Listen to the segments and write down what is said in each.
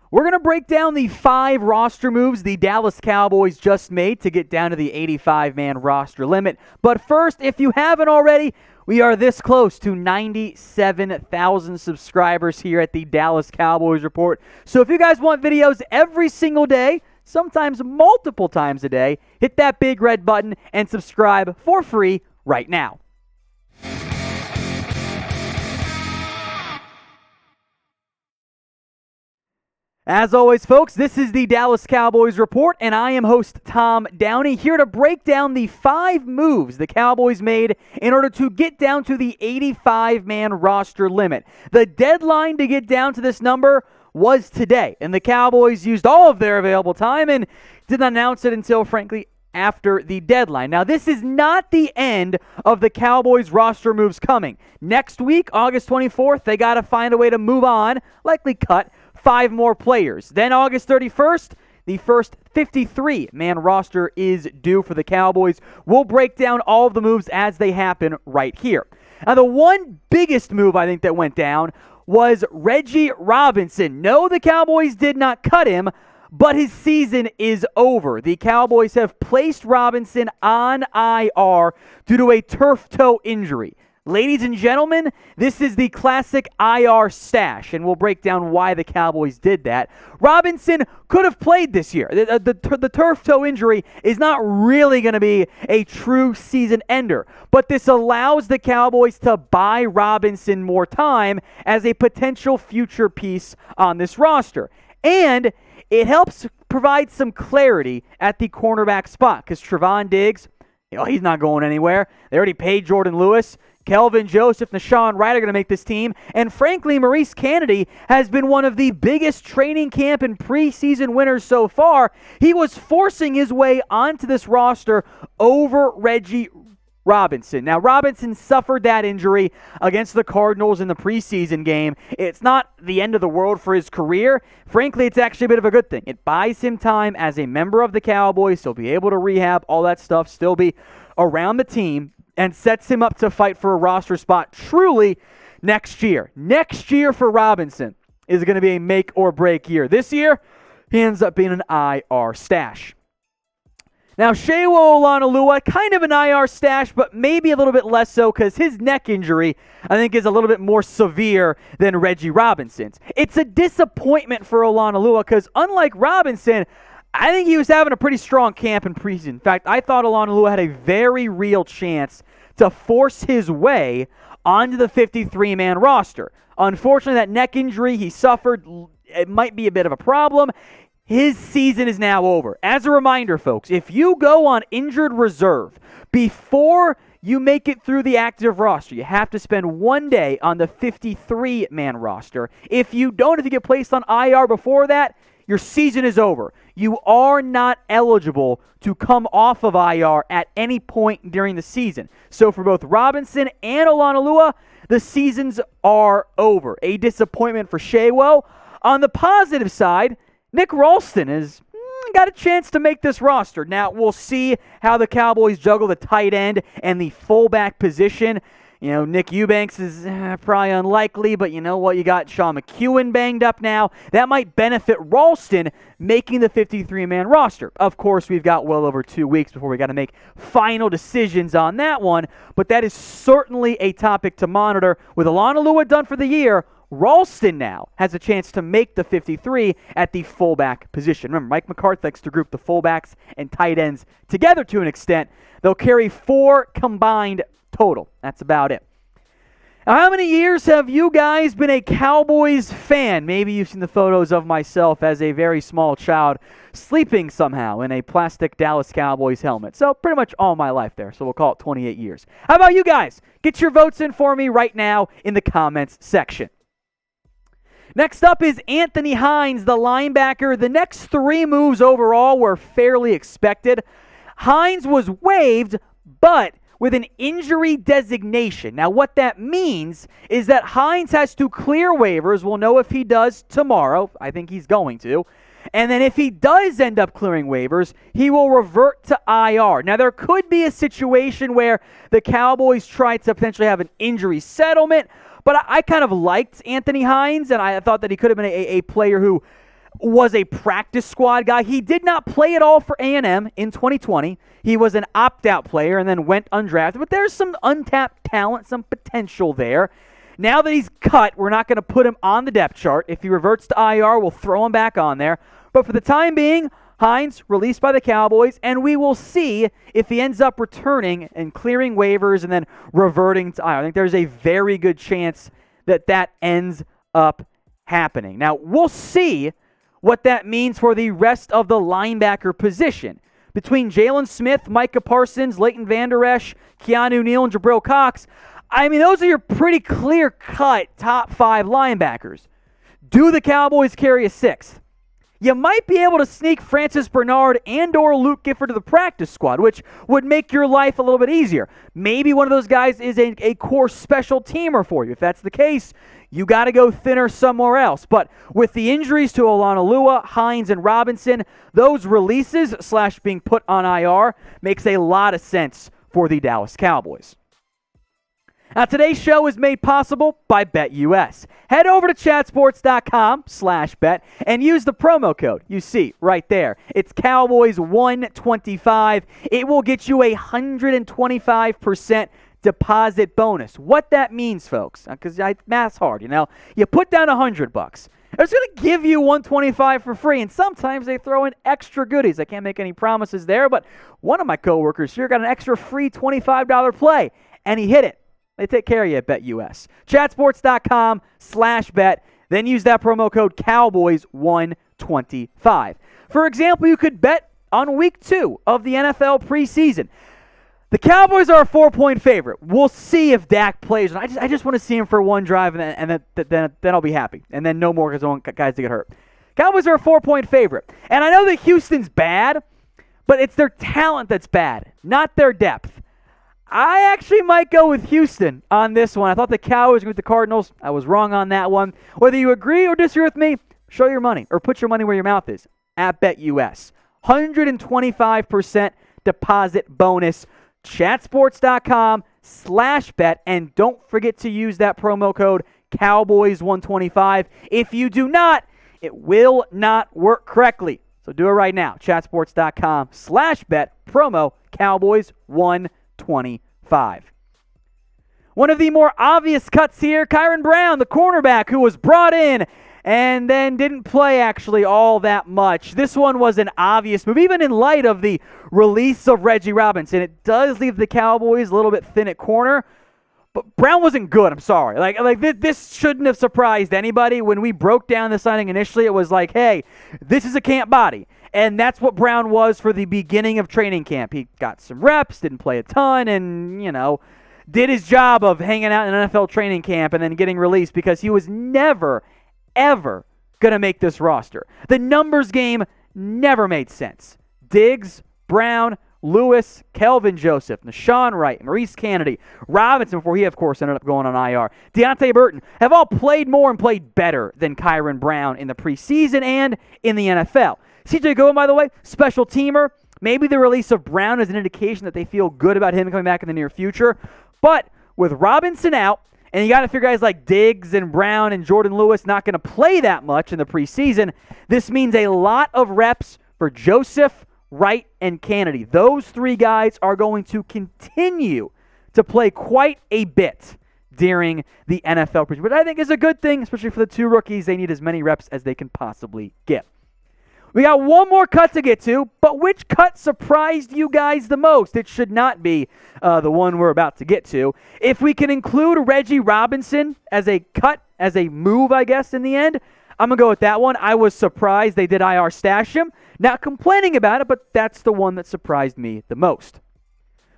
We're going to break down the 5 roster moves the Dallas Cowboys just made to get down to the 85-man roster limit. But first, if you haven't already, we are this close to 97,000 subscribers here at the Dallas Cowboys Report. So if you guys want videos every single day, sometimes multiple times a day, hit that big red button and subscribe for free right now. As always, folks, this is the Dallas Cowboys Report, and I am host Tom Downey, here to break down the 5 moves the Cowboys made in order to get down to the 85-man roster limit. The deadline to get down to this number was today, and the Cowboys used all of their available time and didn't announce it until, frankly, after the deadline. Now, this is not the end of the Cowboys roster moves coming. Next week, August 24th, they got to find a way to move on, likely cut 5 more players. Then August 31st, the first 53-man roster is due for the Cowboys. We'll break down all of the moves as they happen right here. Now, the one biggest move I think that went down was Reggie Robinson. No, the Cowboys did not cut him, but his season is over. The Cowboys have placed Robinson on IR due to a turf toe injury. Ladies and gentlemen, this is the classic IR stash, and we'll break down why the Cowboys did that. Robinson could have played this year. The turf toe injury is not really going to be a true season ender, but this allows the Cowboys to buy Robinson more time as a potential future piece on this roster. And it helps provide some clarity at the cornerback spot because Trevon Diggs, he's not going anywhere. They already paid Jordan Lewis. Kelvin Joseph, Nashawn Wright are going to make this team. And frankly, Maurice Kennedy has been one of the biggest training camp and preseason winners so far. He was forcing his way onto this roster over Reggie Robinson. Now, Robinson suffered that injury against the Cardinals in the preseason game. It's not the end of the world for his career. Frankly, it's actually a bit of a good thing. It buys him time as a member of the Cowboys. He'll be able to rehab, all that stuff, still be around the team, and sets him up to fight for a roster spot truly next year. Next year for Robinson is going to be a make or break year. This year, he ends up being an IR stash. Now, Sewo Olonilua, kind of an IR stash, but maybe a little bit less so because his neck injury, I think, is a little bit more severe than Reggie Robinson's. It's a disappointment for Olonilua because unlike Robinson, I think he was having a pretty strong camp in preseason. In fact, I thought Olonilua had a very real chance to force his way onto the 53-man roster. Unfortunately, that neck injury he suffered, it might be a bit of a problem. His season is now over. As a reminder, folks, if you go on injured reserve before you make it through the active roster, you have to spend 1 day on the 53-man roster. If you don't, if you get placed on IR before that, your season is over. You are not eligible to come off of IR at any point during the season. So for both Robinson and Olonilua, the seasons are over. A disappointment for Sewo. On the positive side, Nick Ralston has got a chance to make this roster. Now, we'll see how the Cowboys juggle the tight end and the fullback position. Nick Eubanks is probably unlikely, but you know what? You got Sean McEwen banged up now. That might benefit Ralston making the 53-man roster. Of course, we've got well over 2 weeks before we got to make final decisions on that one, but that is certainly a topic to monitor. With Olonilua done for the year, Ralston now has a chance to make the 53 at the fullback position. Remember, Mike McCarthy likes to group the fullbacks and tight ends together to an extent. They'll carry 4 combined total. That's about it. Now, how many years have you guys been a Cowboys fan? Maybe you've seen the photos of myself as a very small child sleeping somehow in a plastic Dallas Cowboys helmet. So pretty much all my life there. So we'll call it 28 years. How about you guys? Get your votes in for me right now in the comments section. Next up is Anthony Hines, the linebacker. The next 3 moves overall were fairly expected. Hines was waived, but with an injury designation. Now, what that means is that Hines has to clear waivers. We'll know if he does tomorrow. I think he's going to. And then if he does end up clearing waivers, he will revert to IR. Now, there could be a situation where the Cowboys try to potentially have an injury settlement, but I kind of liked Anthony Hines, and I thought that he could have been a player who was a practice squad guy. He did not play at all for A&M in 2020. He was an opt-out player and then went undrafted. But there's some untapped talent, some potential there. Now that he's cut, we're not going to put him on the depth chart. If he reverts to IR, we'll throw him back on there. But for the time being, Hines released by the Cowboys, and we will see if he ends up returning and clearing waivers and then reverting to IR. I think there's a very good chance that ends up happening. Now, we'll see what that means for the rest of the linebacker position. Between Jalen Smith, Micah Parsons, Leighton Vander Esch, Keanu Neal, and Jabril Cox, I mean, those are your pretty clear-cut top 5 linebackers. Do the Cowboys carry a 6th? You might be able to sneak Francis Bernard and or Luke Gifford to the practice squad, which would make your life a little bit easier. Maybe one of those guys is a core special teamer for you. If that's the case, you got to go thinner somewhere else. But with the injuries to Olonilua, Hines, and Robinson, those releases / being put on IR makes a lot of sense for the Dallas Cowboys. Now, today's show is made possible by BETUS. Head over to chatsports.com/bet and use the promo code you see right there. It's Cowboys125. It will get you a 125% deposit bonus. What that means, folks, because math's hard, you know. You put down $100. It's going to give you $125 for free, and sometimes they throw in extra goodies. I can't make any promises there, but one of my coworkers here got an extra free $25 play, and he hit it. They take care of you at BETUS. Chatsports.com/bet. Then use that promo code Cowboys125. For example, you could bet on week 2 of the NFL preseason. The Cowboys are a 4-point favorite. We'll see if Dak plays. I just want to see him for one drive, and then I'll be happy. And then no more guys to get hurt. Cowboys are a 4-point favorite. And I know that Houston's bad, but it's their talent that's bad, not their depth. I actually might go with Houston on this one. I thought the Cowboys were with the Cardinals. I was wrong on that one. Whether you agree or disagree with me, show your money or put your money where your mouth is at BETUS. 125% deposit bonus. Chatsports.com/bet. And don't forget to use that promo code Cowboys125. If you do not, it will not work correctly. So do it right now. Chatsports.com/bet. Promo Cowboys125. One of the more obvious cuts here, Kyron Brown, the cornerback who was brought in and then didn't play actually all that much. This one was an obvious move, even in light of the release of Reggie Robinson. It does leave the Cowboys a little bit thin at corner, but Brown wasn't good. I'm sorry. Like this shouldn't have surprised anybody. When we broke down the signing initially, it was like, hey, this is a camp body. And that's what Brown was for the beginning of training camp. He got some reps, didn't play a ton, and, did his job of hanging out in an NFL training camp and then getting released because he was never, ever going to make this roster. The numbers game never made sense. Diggs, Brown, Lewis, Kelvin Joseph, Nashawn Wright, Maurice Kennedy, Robinson, before he, of course, ended up going on IR, Deontay Burton, have all played more and played better than Kyron Brown in the preseason and in the NFL. CJ Goodwin, by the way, special teamer. Maybe the release of Brown is an indication that they feel good about him coming back in the near future. But with Robinson out, and you got to figure guys like Diggs and Brown and Jordan Lewis not going to play that much in the preseason, this means a lot of reps for Joseph, Wright, and Kennedy. Those 3 guys are going to continue to play quite a bit during the NFL preseason, which I think is a good thing, especially for the 2 rookies. They need as many reps as they can possibly get. We got one more cut to get to, but which cut surprised you guys the most? It should not be the one we're about to get to. If we can include Reggie Robinson as a cut, as a move, I guess, in the end, I'm going to go with that one. I was surprised they did IR stash him. Not complaining about it, but that's the one that surprised me the most.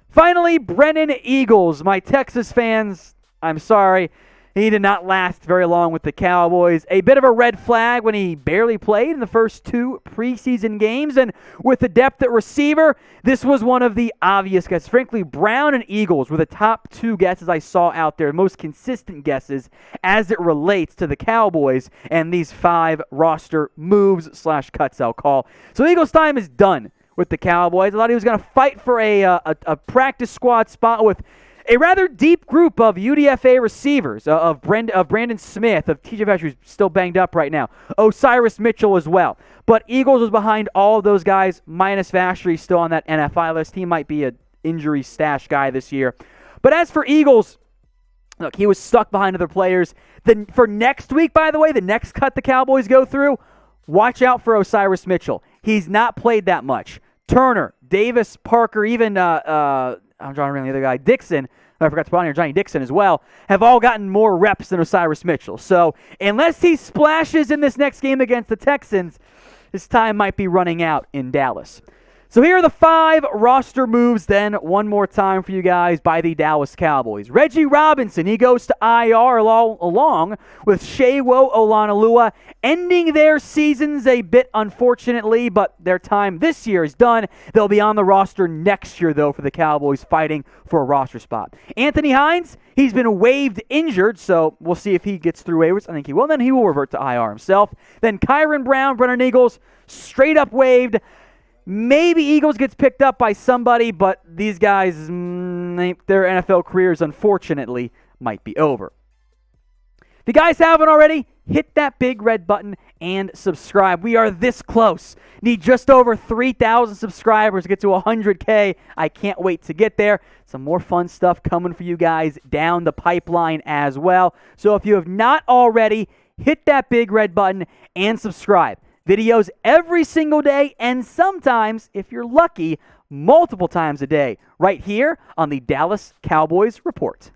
Finally, Brennan Eagles. My Texas fans, I'm sorry. He did not last very long with the Cowboys. A bit of a red flag when he barely played in the first 2 preseason games. And with the depth at receiver, this was one of the obvious guesses. Frankly, Brown and Eagles were the top 2 guesses I saw out there, most consistent guesses as it relates to the Cowboys and these 5 roster moves / cuts, I'll call. So Eagles' time is done with the Cowboys. I thought he was going to fight for a practice squad spot with A rather deep group of UDFA receivers, of Brandon Smith, of TJ Vasher, who's still banged up right now, Osiris Mitchell as well. But Eagles was behind all of those guys, minus Vasher. He's still on that NFI list. He might be an injury stash guy this year. But as for Eagles, look, he was stuck behind other players. For next week, by the way, the next cut the Cowboys go through, watch out for Osiris Mitchell. He's not played that much. Turner, Davis, Parker, even I'm trying to remember the other guy, Dixon, I forgot to put on here, Johnny Dixon as well, have all gotten more reps than Osiris Mitchell. So unless he splashes in this next game against the Texans, his time might be running out in Dallas. So here are the 5 roster moves then, one more time for you guys, by the Dallas Cowboys. Reggie Robinson, he goes to IR along with Sewo Olonilua, ending their seasons a bit unfortunately, but their time this year is done. They'll be on the roster next year, though, for the Cowboys, fighting for a roster spot. Anthony Hines, he's been waived injured, so we'll see if he gets through waivers. I think he will. Then he will revert to IR himself. Then Kyron Brown, Brennan Eagles, straight up waived. Maybe Eagles gets picked up by somebody, but these guys, their NFL careers, unfortunately, might be over. If you guys haven't already, hit that big red button and subscribe. We are this close. Need just over 3,000 subscribers to get to 100K. I can't wait to get there. Some more fun stuff coming for you guys down the pipeline as well. So if you have not already, hit that big red button and subscribe. Videos every single day, and sometimes, if you're lucky, multiple times a day, right here on the Dallas Cowboys Report.